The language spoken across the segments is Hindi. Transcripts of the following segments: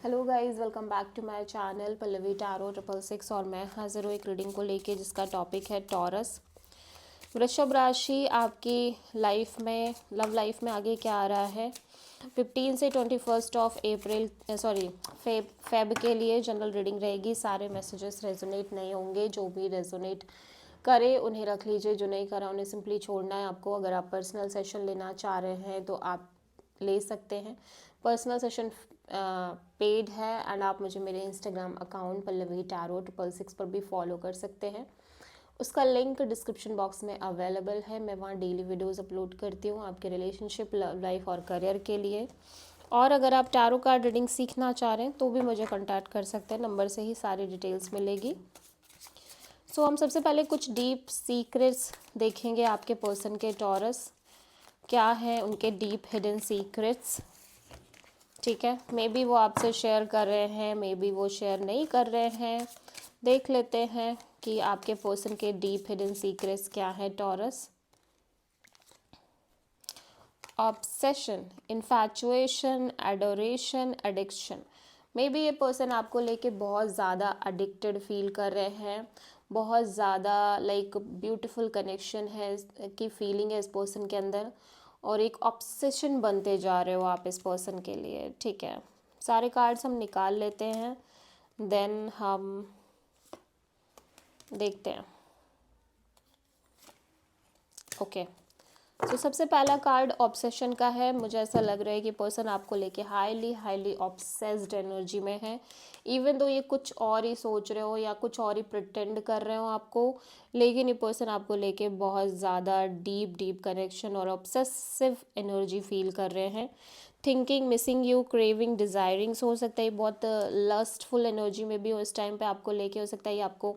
Hello guys, welcome back to my channel Pallavi tarot 666 और मैं हाजिर हूँ एक रीडिंग को लेके जिसका टॉपिक है टॉरस। वृषभ राशि आपकी लाइफ में, लव लाइफ में आगे क्या आ रहा है 15 से 21 ऑफ अप्रैल फेब के लिए जनरल रीडिंग रहेगी। सारे मैसेजेस रेजोनेट नहीं होंगे, जो भी रेजोनेट करे उन्हें रख लीजिए, जो नहीं करा उन्हें सिंपली छोड़ना है आपको। अगर आप पर्सनल सेशन लेना चाह रहे हैं तो आप ले सकते हैं। पर्सनल सेशन पेड है एंड आप मुझे मेरे इंस्टाग्राम अकाउंट पल्लवी टैरो 666 पर भी फॉलो कर सकते हैं। उसका लिंक डिस्क्रिप्शन बॉक्स में अवेलेबल है। मैं वहाँ डेली वीडियोस अपलोड करती हूँ आपके रिलेशनशिप, लव लाइफ और करियर के लिए। और अगर आप टैरो कार्ड रीडिंग सीखना चाह रहे हैं तो भी मुझे कांटेक्ट कर सकते हैं, नंबर से ही सारी डिटेल्स मिलेगी। सो हम सबसे पहले कुछ डीप सीक्रेट्स देखेंगे आपके पर्सन के। टॉरस क्या है उनके डीप हिडन सीक्रेट्स, ठीक है। मे बी वो आपसे शेयर कर रहे हैं, मे बी वो शेयर नहीं कर रहे हैं। देख लेते हैं कि आपके पर्सन के डीप हिडन सीक्रेट्स क्या है। Taurus, obsession, infatuation, adoration, addiction. May be ये पर्सन आपको लेके बहुत ज़्यादा एडिक्टेड फील कर रहे हैं, बहुत ज़्यादा लाइक ब्यूटीफुल कनेक्शन है की फीलिंग है इस पर्सन के अंदर, और एक ऑब्सेशन बनते जा रहे हो आप इस पर्सन के लिए, ठीक है। सारे कार्ड्स हम निकाल लेते हैं, देन हम देखते हैं। ओके, तो सबसे पहला कार्ड ऑब्सेशन का है। मुझे ऐसा लग रहा है कि पर्सन आपको लेके हाईली हाईली ऑब्सेस्ड एनर्जी में है। इवन दो ये कुछ और ही सोच रहे हो या कुछ और ही प्रिटेंड कर रहे हो आपको, लेकिन ये पर्सन आपको लेके बहुत ज़्यादा डीप डीप कनेक्शन और ऑब्सेसिव एनर्जी फील कर रहे हैं। थिंकिंग, मिसिंग यू, क्रेविंग, डिज़ायरिंग्स हो सकता है। बहुत लस्टफुल एनर्जी में भी हो इस टाइम पे आपको लेके, हो सकता है आपको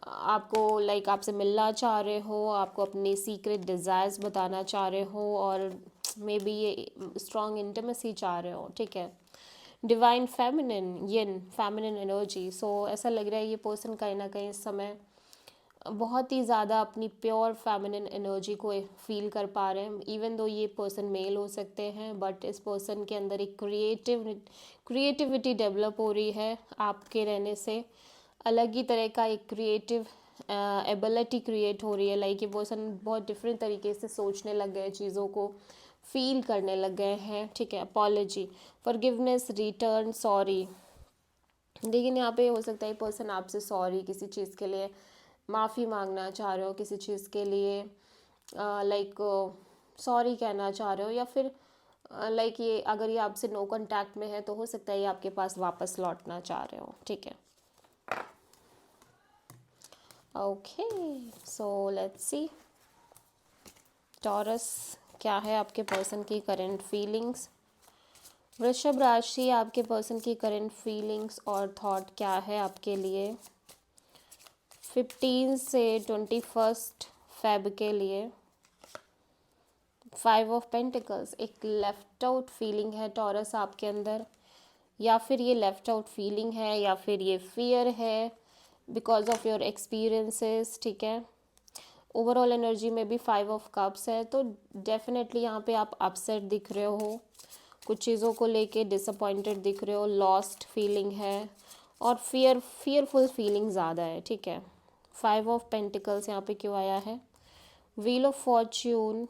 आपको लाइक आपसे मिलना चाह रहे हो, आपको अपनी सीक्रेट डिज़ायर्स बताना चाह रहे हो, और मे बी ये स्ट्रॉन्ग इंटीमेसी चाह रहे हो, ठीक है। डिवाइन फेमिनिन, यिन फेमिनिन एनर्जी। सो ऐसा लग रहा है ये पर्सन कहीं ना कहीं इस समय बहुत ही ज़्यादा अपनी प्योर फेमिनिन एनर्जी को फील कर पा रहे हैं। इवन दो ये पर्सन मेल हो सकते हैं, बट इस पर्सन के अंदर एक क्रिएटिविटी डेवलप हो रही है आपके रहने से। अलग ही तरह का एक क्रिएटिव एबिलिटी क्रिएट हो रही है। लाइक ये पर्सन बहुत डिफरेंट तरीके से सोचने लग गए, चीज़ों को फील करने लग गए हैं, ठीक है। Apology, forgiveness, return, sorry. लेकिन यहाँ पे हो सकता है पर्सन आपसे सॉरी, किसी चीज़ के लिए माफ़ी मांगना चाह रहे हो, किसी चीज़ के लिए लाइक सॉरी कहना चाह रहे हो, या फिर लाइक ये अगर ये आपसे नो कांटेक्ट में है तो हो सकता है ये आपके पास वापस लौटना चाह रहे हो, ठीक है। Okay, so let's see taurus क्या है आपके पर्सन की करंट फीलिंग्स। वृषभ राशि, आपके पर्सन की करंट फीलिंग्स और थॉट क्या है आपके लिए 15 से 21 फेब के लिए। 5 ऑफ पेंटिकल्स, एक लेफ्ट आउट फीलिंग है टॉरस आपके अंदर, या फिर ये लेफ्ट आउट फीलिंग है या फिर ये फियर है बिकॉज ऑफ योर एक्सपीरियंसेस, ठीक है। ओवरऑल एनर्जी में भी 5 ऑफ कप्स है, तो डेफिनेटली यहाँ पे आप अपसेट दिख रहे हो, कुछ चीज़ों को लेके डिसअपॉइंटेड दिख रहे हो, लॉस्ट फीलिंग है और फियरफुल फीलिंग ज़्यादा है, ठीक है। 5 ऑफ पेंटिकल्स यहाँ पे क्यों आया है, wheel of Fortune,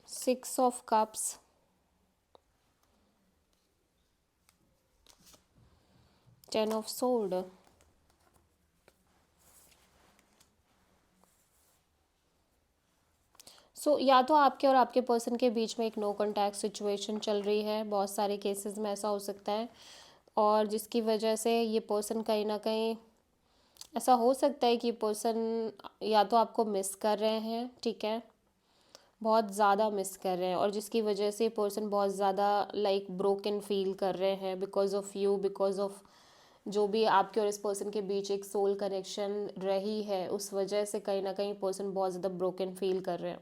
6 of cups, ten of sword. या तो आपके और आपके पर्सन के बीच में एक नो कॉन्टैक्ट सिचुएशन चल रही है, बहुत सारे केसेस में ऐसा हो सकता है, और जिसकी वजह से ये पर्सन कहीं ना कहीं ऐसा हो सकता है कि पर्सन या तो आपको मिस कर रहे हैं, ठीक है, बहुत ज़्यादा मिस कर रहे हैं, और जिसकी वजह से पर्सन बहुत ज़्यादा लाइक ब्रोकन फील कर रहे हैं because of you, because of जो भी आपके और इस पर्सन के बीच एक सोल कनेक्शन रही है, उस वजह से कहीं ना कहीं पर्सन बहुत ज़्यादा ब्रोकन फील कर रहे हैं,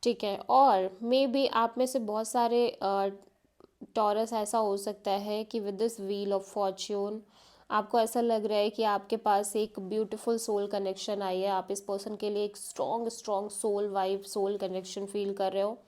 ठीक है। और मे बी आप में से बहुत सारे टॉरस ऐसा हो सकता है कि with this wheel of Fortune आपको ऐसा लग रहा है कि आपके पास एक ब्यूटीफुल सोल कनेक्शन आई है, आप इस पर्सन के लिए एक strong strong soul vibe, soul connection feel कर रहे हो,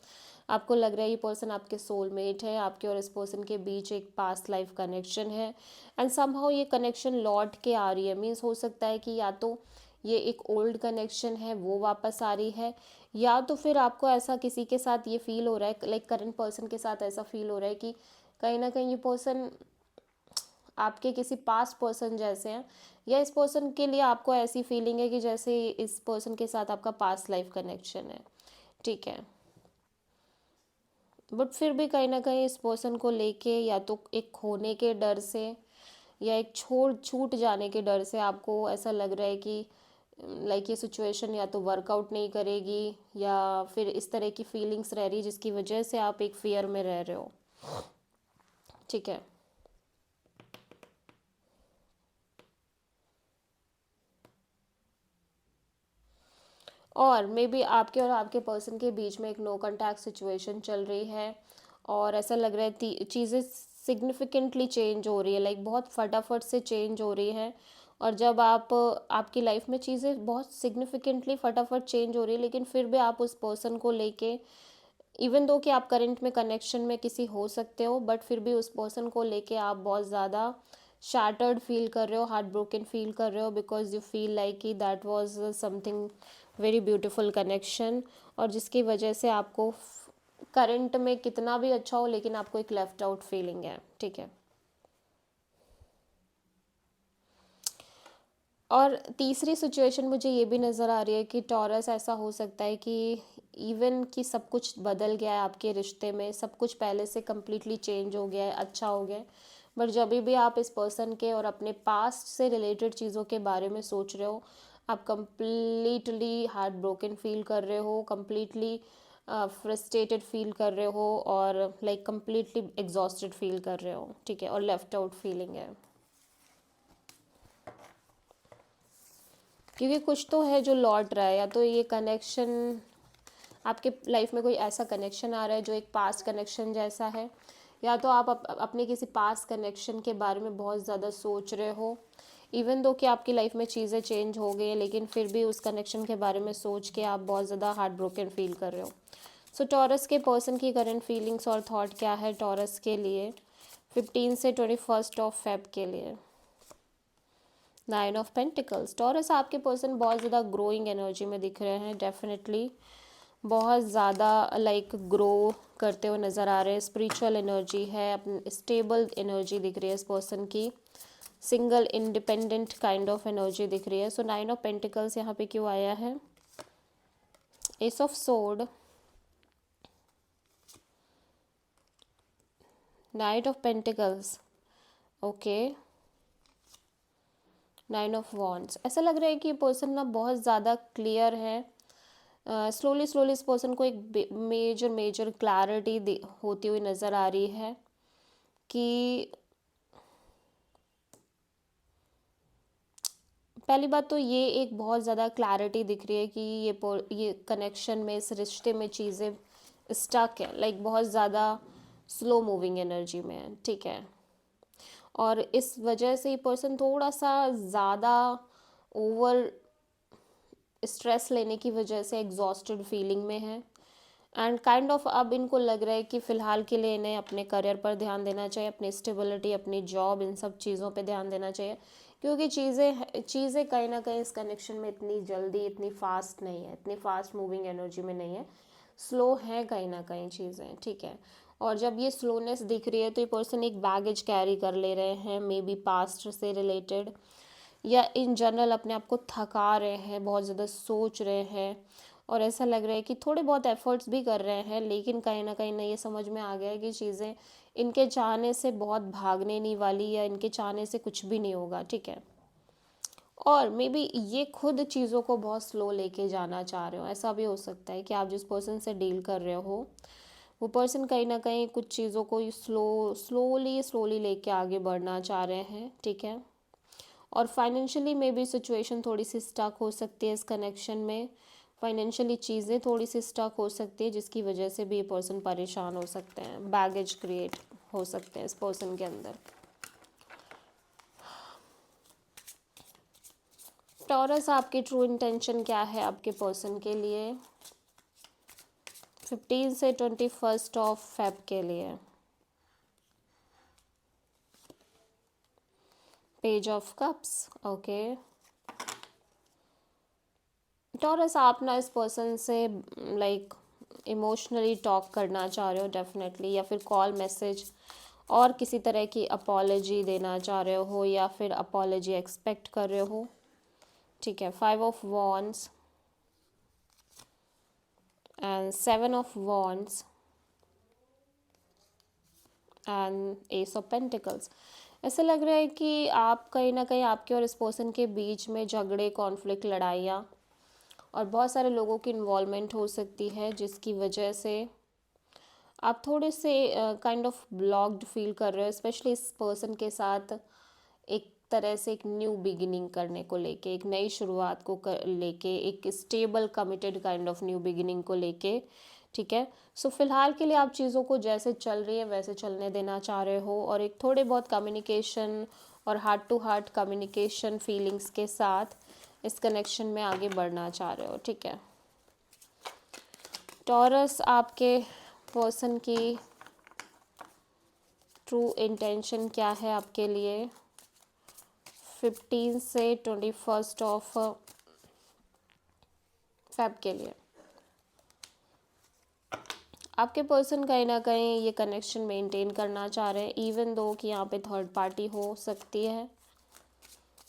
आपको लग रहा है ये पर्सन आपके सोलमेट है, आपके और इस पर्सन के बीच एक पास्ट लाइफ कनेक्शन है एंड समहाउ ये कनेक्शन लौट के आ रही है। मीन्स हो सकता है कि या तो ये एक ओल्ड कनेक्शन है वो वापस आ रही है, या तो फिर आपको ऐसा किसी के साथ ये फील हो रहा है, लाइक करंट पर्सन के साथ ऐसा फील हो रहा है कि कहीं ना कहीं ये पर्सन आपके किसी पास्ट पर्सन जैसे हैं, या इस पर्सन के लिए आपको ऐसी फीलिंग है कि जैसे इस पर्सन के साथ आपका पास्ट लाइफ कनेक्शन है, ठीक है। बट फिर भी कहीं ना कहीं इस पर्सन को लेके या तो एक खोने के डर से या एक छोड़ छूट जाने के डर से आपको ऐसा लग रहा है कि लाइक ये सिचुएशन या तो वर्कआउट नहीं करेगी, या फिर इस तरह की फीलिंग्स रह रही है जिसकी वजह से आप एक फियर में रह रहे हो, ठीक है। और मे बी आपके और आपके पर्सन के बीच में एक नो कांटेक्ट सिचुएशन चल रही है, और ऐसा लग रहा है चीज़ें सिग्निफिकेंटली चेंज हो रही है, लाइक बहुत फटाफट से चेंज हो रही है। और जब आप आपकी लाइफ में चीज़ें बहुत सिग्निफिकेंटली फटाफट चेंज हो रही है, लेकिन फिर भी आप उस पर्सन को लेके, इवन दो कि आप करंट में कनेक्शन में किसी हो सकते हो, बट फिर भी उस पर्सन को लेके आप बहुत ज़्यादा शैटर्ड फील कर रहे हो, हार्ट ब्रोकन फील कर रहे हो, बिकॉज यू फील लाइक कि that was something very beautiful connection, और जिसकी वजह से आपको करंट में कितना भी अच्छा हो लेकिन आपको एक लेफ्ट आउट फीलिंग है, ठीक है। और तीसरी सिचुएशन मुझे ये भी नज़र आ रही है कि टॉरस ऐसा हो सकता है कि इवन कि सब कुछ बदल गया है आपके रिश्ते में, सब कुछ पहले से कम्प्लीटली चेंज हो गया है, अच्छा हो गया है, बट जब भी आप इस पर्सन के और अपने पास्ट से रिलेटेड चीज़ों के बारे में सोच रहे हो, आप कम्प्लीटली हार्ट ब्रोकन फील कर रहे हो, कम्प्लीटली फ्रस्ट्रेटेड फील कर रहे हो, और लाइक कम्प्लीटली एग्जॉस्टेड फील कर रहे हो, ठीक है, और लेफ्ट आउट फीलिंग है। क्योंकि कुछ तो है जो लौट रहा है, या तो ये कनेक्शन आपके लाइफ में कोई ऐसा कनेक्शन आ रहा है जो एक पास्ट कनेक्शन जैसा है, या तो आप अपने किसी पास्ट कनेक्शन के बारे में बहुत ज़्यादा सोच रहे हो, इवन दो कि आपकी लाइफ में चीज़ें चेंज हो गई हैं, लेकिन फिर भी उस कनेक्शन के बारे में सोच के आप बहुत ज़्यादा हार्ट ब्रोकन फील कर रहे हो। सो टॉरस के पर्सन की करंट फीलिंग्स और थॉट क्या है टॉरस के लिए 15 से 21 के लिए। 9 ऑफ पेंटिकल्स, टॉरस आपके पर्सन बहुत ज़्यादा ग्रोइंग एनर्जी में दिख रहे हैं, डेफिनेटली बहुत ज़्यादा लाइक ग्रो करते हुए नज़र आ रहे हैं, स्पिरिचुअल एनर्जी है, अपनी स्टेबल एनर्जी दिख रही है इस पर्सन की, single independent kind of energy दिख रही है। सो 9 ऑफ पेंटिकल्स यहाँ पे क्यों आया है? S of sword, night of pentacles, okay, 9 of wands. ऐसा लग रहा है कि ये पर्सन ना बहुत ज़्यादा क्लियर है, स्लोली स्लोली इस पर्सन को एक मेजर मेजर क्लैरिटी होती हुई नज़र आ रही है कि पहली बात तो ये एक बहुत ज़्यादा क्लैरिटी दिख रही है कि ये कनेक्शन में, इस रिश्ते में चीज़ें स्टक है, लाइक बहुत ज़्यादा स्लो मूविंग एनर्जी में है, ठीक है। और इस वजह से ये पर्सन थोड़ा सा ज़्यादा ओवर स्ट्रेस लेने की वजह से एग्जॉस्टेड फीलिंग में है, एंड काइंड ऑफ अब इनको लग रहा है कि फ़िलहाल के लिए इन्हें अपने करियर पर ध्यान देना चाहिए, अपनी स्टेबिलिटी, अपनी जॉब, इन सब चीज़ों पे ध्यान देना चाहिए, क्योंकि चीज़ें कहीं ना कहीं इस कनेक्शन में इतनी जल्दी, इतनी फास्ट नहीं है, इतनी फास्ट मूविंग एनर्जी में नहीं है, स्लो है कहीं ना कहीं चीज़ें, ठीक है। और जब ये स्लोनेस दिख रही है तो ये पर्सन एक बैगेज कैरी कर ले रहे हैं, मे बी पास्ट से रिलेटेड, या इन जनरल अपने आप को थका रहे हैं, बहुत ज़्यादा सोच रहे हैं, और ऐसा लग रहा है कि थोड़े बहुत एफर्ट्स भी कर रहे हैं, लेकिन कहीं ना कहीं ये समझ में आ गया है कि चीज़ें इनके चाहने से बहुत भागने नहीं वाली, या इनके चाहने से कुछ भी नहीं होगा, ठीक है। और मे बी ये खुद चीज़ों को बहुत स्लो लेके जाना चाह रहे हो, ऐसा भी हो सकता है कि आप जिस पर्सन से डील कर रहे हो वो पर्सन कहीं ना कहीं कुछ चीज़ों को स्लोली स्लोली लेके आगे बढ़ना चाह रहे हैं, ठीक है। और फाइनेंशियली में भी सिचुएशन थोड़ी सी स्टक हो सकती है इस कनेक्शन में, फाइनेंशियली चीज़ें थोड़ी सी स्टक हो सकती है, जिसकी वजह से भी ये पर्सन परेशान हो सकते हैं, बैगेज क्रिएट हो सकते हैं इस पर्सन के अंदर। टॉरस, आपकी ट्रू इंटेंशन क्या है आपके पर्सन के लिए 15 से 21 ऑफ फेब के लिए। Page of cups, okay. Taurus, आप ना इस पर्सन से लाइक इमोशनली टॉक करना चाह रहे हो डेफिनेटली, या फिर कॉल मैसेज और किसी तरह की अपॉलजी देना चाह रहे हो, या फिर अपॉलजी एक्सपेक्ट कर रहे हो, ठीक है। 5 of wands and 7 of wands and S of pentacles. ऐसा लग रहा है कि आप कहीं ना कहीं आपके और इस पर्सन के बीच में झगड़े, कॉन्फ्लिक्ट, लड़ाइयाँ और बहुत सारे लोगों की इन्वॉल्वमेंट हो सकती है, जिसकी वजह से आप थोड़े से काइंड ऑफ ब्लॉक्ड फील कर रहे हो, स्पेशली इस पर्सन के साथ एक तरह से एक न्यू बिगिनिंग करने को लेके, एक नई शुरुआत को लेके, एक stable committed kind of new beginning को लेके, ठीक है। सो फिलहाल के लिए आप चीज़ों को जैसे चल रही है वैसे चलने देना चाह रहे हो, और एक थोड़े बहुत कम्युनिकेशन और heart to heart communication feelings के साथ इस कनेक्शन में आगे बढ़ना चाह रहे हो, ठीक है। टॉरस, आपके पर्सन की ट्रू इंटेंशन क्या है आपके लिए 15 से 21 ऑफ फेब के लिए? आपके पर्सन कहीं ना कहीं ये कनेक्शन मेंटेन करना चाह रहे हैं, इवन दो कि यहाँ पे थर्ड पार्टी हो सकती है,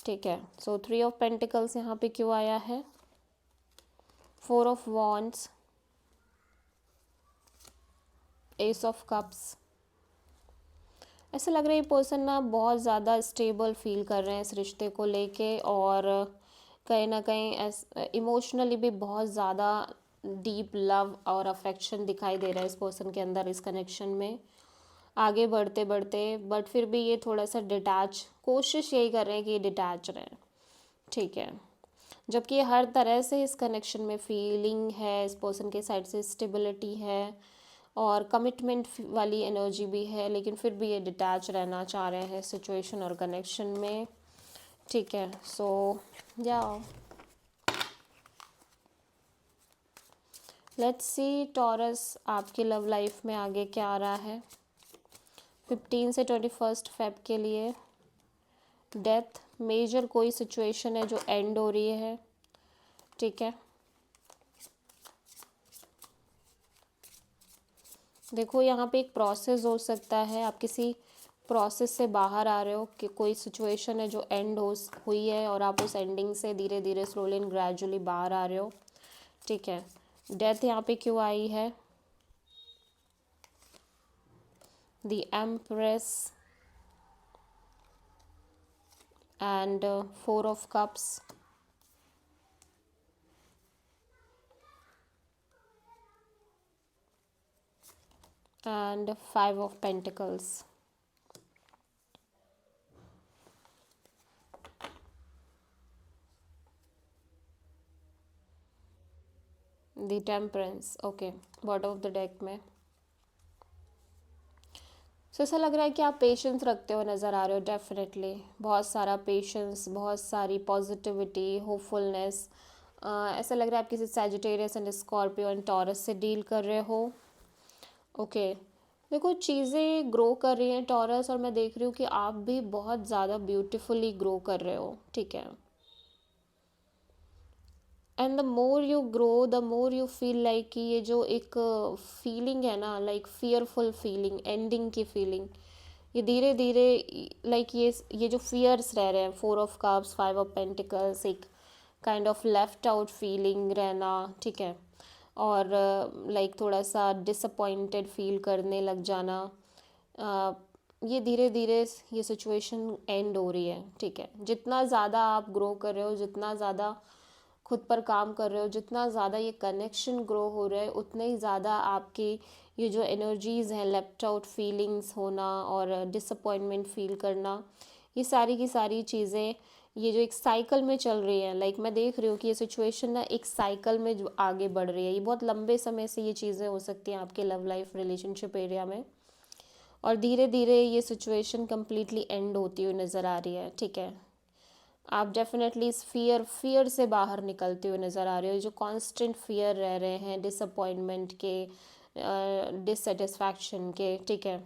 ठीक है। सो 3 ऑफ पेंटिकल्स यहाँ पे क्यों आया है? 4 of wands, S of cups. ऐसा लग रहा है ये पर्सन ना बहुत ज़्यादा स्टेबल फील कर रहे हैं इस रिश्ते को लेके, और कहीं ना कहीं इमोशनली भी बहुत ज़्यादा डीप लव और अफेक्शन दिखाई दे रहा है इस पर्सन के अंदर इस कनेक्शन में आगे बढ़ते बढ़ते। बट फिर भी ये थोड़ा सा डिटैच, कोशिश यही कर रहे हैं कि ये डिटैच रहें, ठीक है। जबकि हर तरह से इस कनेक्शन में फीलिंग है, इस पर्सन के साइड से स्टेबिलिटी है और कमिटमेंट वाली एनर्जी भी है, लेकिन फिर भी ये डिटैच रहना चाह रहे हैं सिचुएशन और कनेक्शन में, ठीक है। सो या लेट्स सी टॉरस, आपकी लव लाइफ में आगे क्या आ रहा है 15 से 21 फेब के लिए। डेथ, मेजर कोई सिचुएशन है जो एंड हो रही है, ठीक है। देखो यहाँ पे एक प्रोसेस हो सकता है, आप किसी प्रोसेस से बाहर आ रहे हो, कि कोई सिचुएशन है जो एंड हुई है और आप उस एंडिंग से धीरे धीरे स्लोली एंड ग्रेजुअली बाहर आ रहे हो, ठीक है। डेथ यहाँ पे क्यों आई है? The empress and 4 of cups and 5 of Pentacles. The Temperance, okay, bottom of the deck में। सो ऐसा लग रहा है कि आप पेशेंस रखते हो नज़र आ रहे हो, डेफिनेटली बहुत सारा पेशेंस, बहुत सारी पॉजिटिविटी, होपफुलनेस। ऐसा लग रहा है आप किसी Sagittarius and Scorpio and taurus से डील कर रहे हो, ओके। देखो चीज़ें ग्रो कर रही हैं टॉरस, और मैं देख रही हूँ कि आप भी बहुत ज़्यादा ब्यूटीफुली ग्रो कर रहे हो, ठीक है। And the more you grow the more you feel like कि ये जो एक फीलिंग है ना, लाइक फियरफुल फीलिंग, एंडिंग की फीलिंग, ये धीरे धीरे लाइक ये जो फियर्स रह रहे हैं 4 ऑफ कप्स 5 ऑफ पेंटिकल्स, एक kind of left out feeling रहना, ठीक है। और लाइक थोड़ा सा डिसअपॉइंटेड फील करने लग जाना, ये धीरे धीरे ये सिचुएशन एंड हो रही है, ठीक है। जितना ज़्यादा आप ग्रो कर रहे हो, जितना ज़्यादा खुद पर काम कर रहे हो, जितना ज़्यादा ये कनेक्शन ग्रो हो रहा है, उतने ही ज़्यादा आपकी ये जो एनर्जीज़ हैं, लेफ्ट आउट फीलिंग्स होना और डिसअपॉइंटमेंट फील करना, ये सारी की सारी चीज़ें ये जो एक साइकिल में चल रही है, लाइक मैं देख रही हूँ कि ये सिचुएशन ना एक साइकिल में जो आगे बढ़ रही है। ये बहुत लंबे समय से ये चीज़ें हो सकती हैं आपके लव लाइफ रिलेशनशिप एरिया में, और धीरे धीरे ये सिचुएशन कम्प्लीटली एंड होती हुई नज़र आ रही है, ठीक है। आप डेफिनेटली इस फियर से बाहर निकलते हुए नज़र आ रहे हो। जो कांस्टेंट फियर रह रहे हैं डिसअपॉइंटमेंट के, डिससेटिस्फैक्शन के, ठीक है,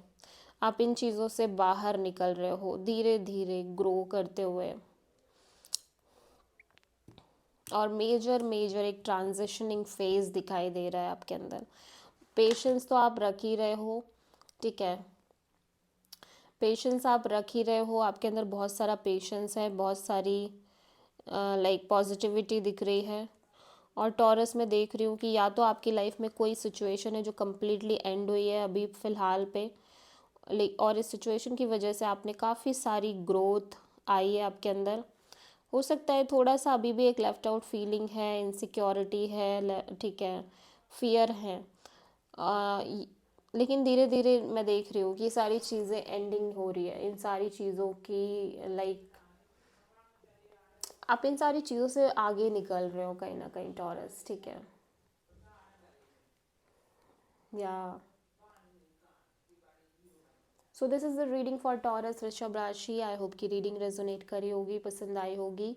आप इन चीज़ों से बाहर निकल रहे हो धीरे धीरे ग्रो करते हुए। और मेजर मेजर एक ट्रांजिशनिंग फेज दिखाई दे रहा है आपके अंदर। पेशेंस तो आप रख ही रहे हो, ठीक है, पेशेंस आप रख ही रहे हो, आपके अंदर बहुत सारा पेशेंस है, बहुत सारी लाइक पॉजिटिविटी दिख रही है। और टॉरस में देख रही हूँ कि या तो आपकी लाइफ में कोई सिचुएशन है जो कम्प्लीटली एंड हुई है अभी फ़िलहाल पे, और इस सिचुएशन की वजह से आपने काफ़ी सारी ग्रोथ आई है आपके अंदर। हो सकता है थोड़ा सा अभी भी एक लेफ्ट आउट फीलिंग है, इनसिक्योरिटी है, ठीक है, फियर है, लेकिन धीरे धीरे मैं देख रही हूँ कि सारी चीज़ें एंडिंग हो रही है इन सारी चीज़ों की, लाइक आप इन सारी चीज़ों से आगे निकल रहे हो कहीं ना कहीं टॉरस, ठीक है, या so this is the reading for taurus वृषभ राशि। आई होप कि रीडिंग रेजोनेट करी होगी, पसंद आई होगी,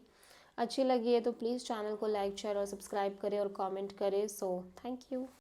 अच्छी लगी है तो प्लीज़ चैनल को लाइक शेयर और सब्सक्राइब करें और कमेंट करें। So thank you.